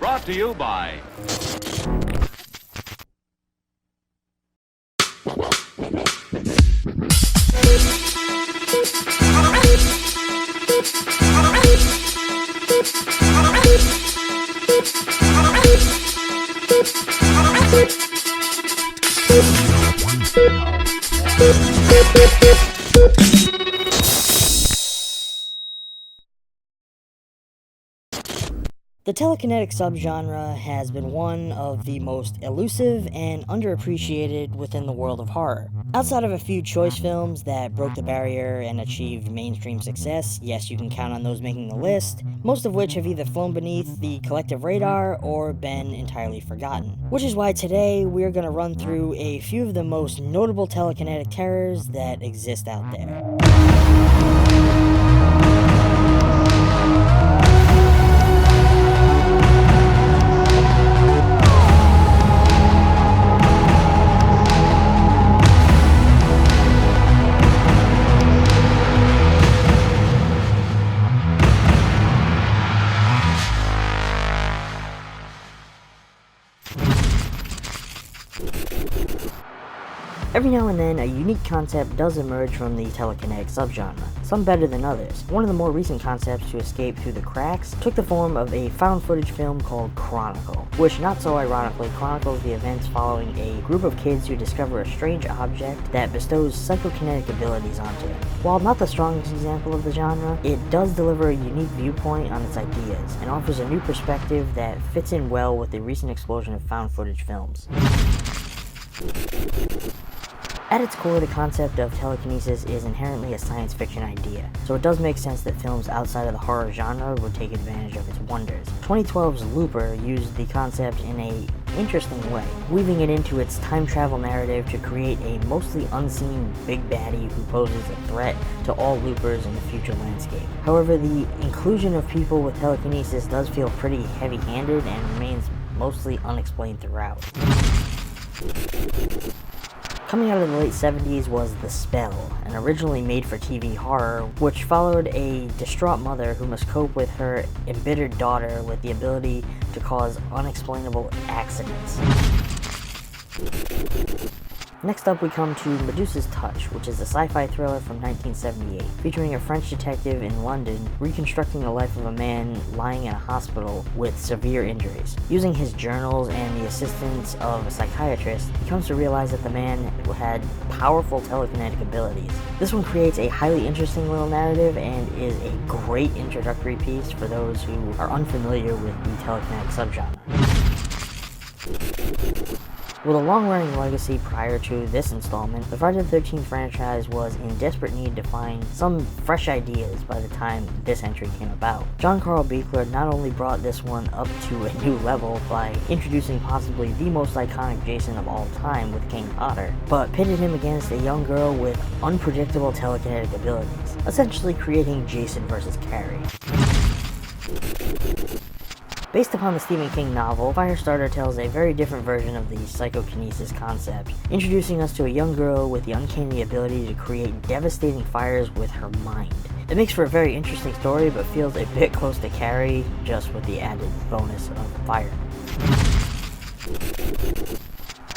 Brought to you by... The telekinetic subgenre has been one of the most elusive and underappreciated within the world of horror. Outside of a few choice films that broke the barrier and achieved mainstream success, yes, you can count on those making the list, most of which have either flown beneath the collective radar or been entirely forgotten. Which is why today we're going to run through a few of the most notable telekinetic terrors that exist out there. Every now and then, a unique concept does emerge from the telekinetic subgenre, some better than others. One of the more recent concepts to escape through the cracks took the form of a found footage film called Chronicle, which, not so ironically, chronicles the events following a group of kids who discover a strange object that bestows psychokinetic abilities onto them. While not the strongest example of the genre, it does deliver a unique viewpoint on its ideas, and offers a new perspective that fits in well with the recent explosion of found footage films. At its core, the concept of telekinesis is inherently a science fiction idea, so it does make sense that films outside of the horror genre would take advantage of its wonders. 2012's Looper used the concept in an interesting way, weaving it into its time travel narrative to create a mostly unseen big baddie who poses a threat to all loopers in the future landscape. However, the inclusion of people with telekinesis does feel pretty heavy-handed and remains mostly unexplained throughout. Coming out of the late 70s was The Spell, an originally made-for-TV horror which followed a distraught mother who must cope with her embittered daughter with the ability to cause unexplainable accidents. Next up, we come to Medusa's Touch, which is a sci-fi thriller from 1978, featuring a French detective in London reconstructing the life of a man lying in a hospital with severe injuries. Using his journals and the assistance of a psychiatrist, he comes to realize that the man had powerful telekinetic abilities. This one creates a highly interesting little narrative and is a great introductory piece for those who are unfamiliar with the telekinetic subgenre. With a long-running legacy prior to this installment, the Friday the 13th franchise was in desperate need to find some fresh ideas by the time this entry came about. John Carl Buechler not only brought this one up to a new level by introducing possibly the most iconic Jason of all time with King Potter, but pitted him against a young girl with unpredictable telekinetic abilities, essentially creating Jason vs. Carrie. Based upon the Stephen King novel, Firestarter tells a very different version of the psychokinesis concept, introducing us to a young girl with the uncanny ability to create devastating fires with her mind. It makes for a very interesting story, but feels a bit close to Carrie, just with the added bonus of fire.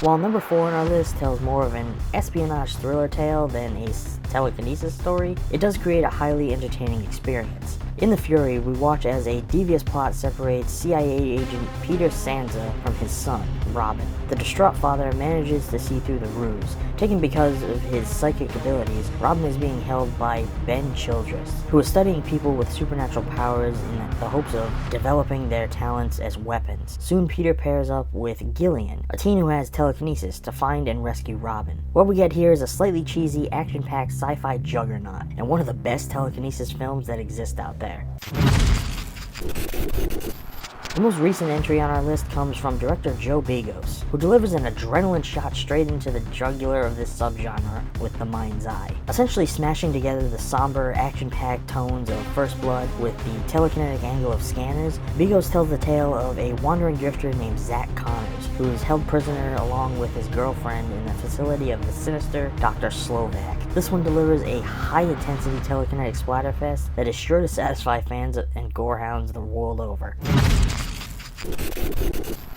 While number 4 on our list tells more of an espionage thriller tale than a telekinesis story, it does create a highly entertaining experience. In The Fury, we watch as a devious plot separates CIA agent Peter Sansa from his son, Robin. The distraught father manages to see through the ruse. Taken because of his psychic abilities, Robin is being held by Ben Childress, who is studying people with supernatural powers in the hopes of developing their talents as weapons. Soon Peter pairs up with Gillian, a teen who has telekinesis, to find and rescue Robin. What we get here is a slightly cheesy, action-packed sci-fi juggernaut, and one of the best telekinesis films that exist out there. The most recent entry on our list comes from director Joe Begos, who delivers an adrenaline shot straight into the jugular of this subgenre with The Mind's Eye, essentially smashing together the somber, action-packed tones of First Blood with the telekinetic angle of Scanners. Begos tells the tale of a wandering drifter named Zach Connors, who is held prisoner along with his girlfriend in the facility of the sinister Dr. Slovak. This one delivers a high-intensity telekinetic splatterfest that is sure to satisfy fans and gorehounds the world over.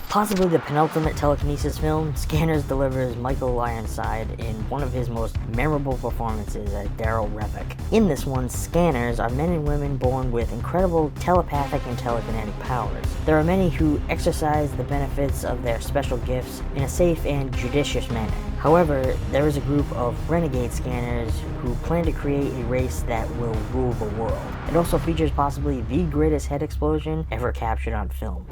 Possibly the penultimate telekinesis film, Scanners delivers Michael Ironside in one of his most memorable performances as Daryl Revick. In this one, Scanners are men and women born with incredible telepathic and telekinetic powers. There are many who exercise the benefits of their special gifts in a safe and judicious manner. However, there is a group of renegade scanners who plan to create a race that will rule the world. It also features possibly the greatest head explosion ever captured on film.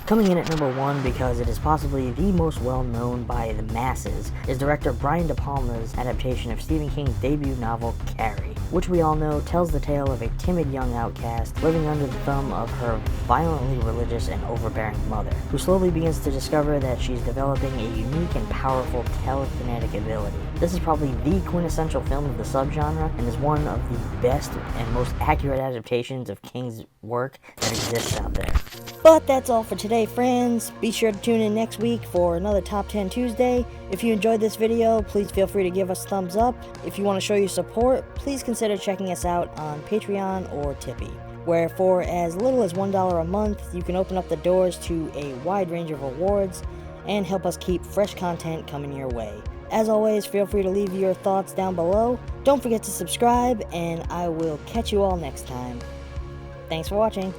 Coming in at number 1 because it is possibly the most well-known by the masses is director Brian De Palma's adaptation of Stephen King's debut novel Carrie, which we all know tells the tale of a timid young outcast living under the thumb of her violently religious and overbearing mother, who slowly begins to discover that she's developing a unique and powerful telekinetic ability. This is probably the quintessential film of the subgenre and is one of the best and most accurate adaptations of King's work that exists out there. But that's all for today, friends. Be sure to tune in next week for another Top 10 Tuesday. If you enjoyed this video, please feel free to give us a thumbs up. If you want to show your support, please consider checking us out on Patreon or Tippy, where for as little as $1 a month, you can open up the doors to a wide range of rewards and help us keep fresh content coming your way. As always, feel free to leave your thoughts down below. Don't forget to subscribe, and I will catch you all next time. Thanks for watching.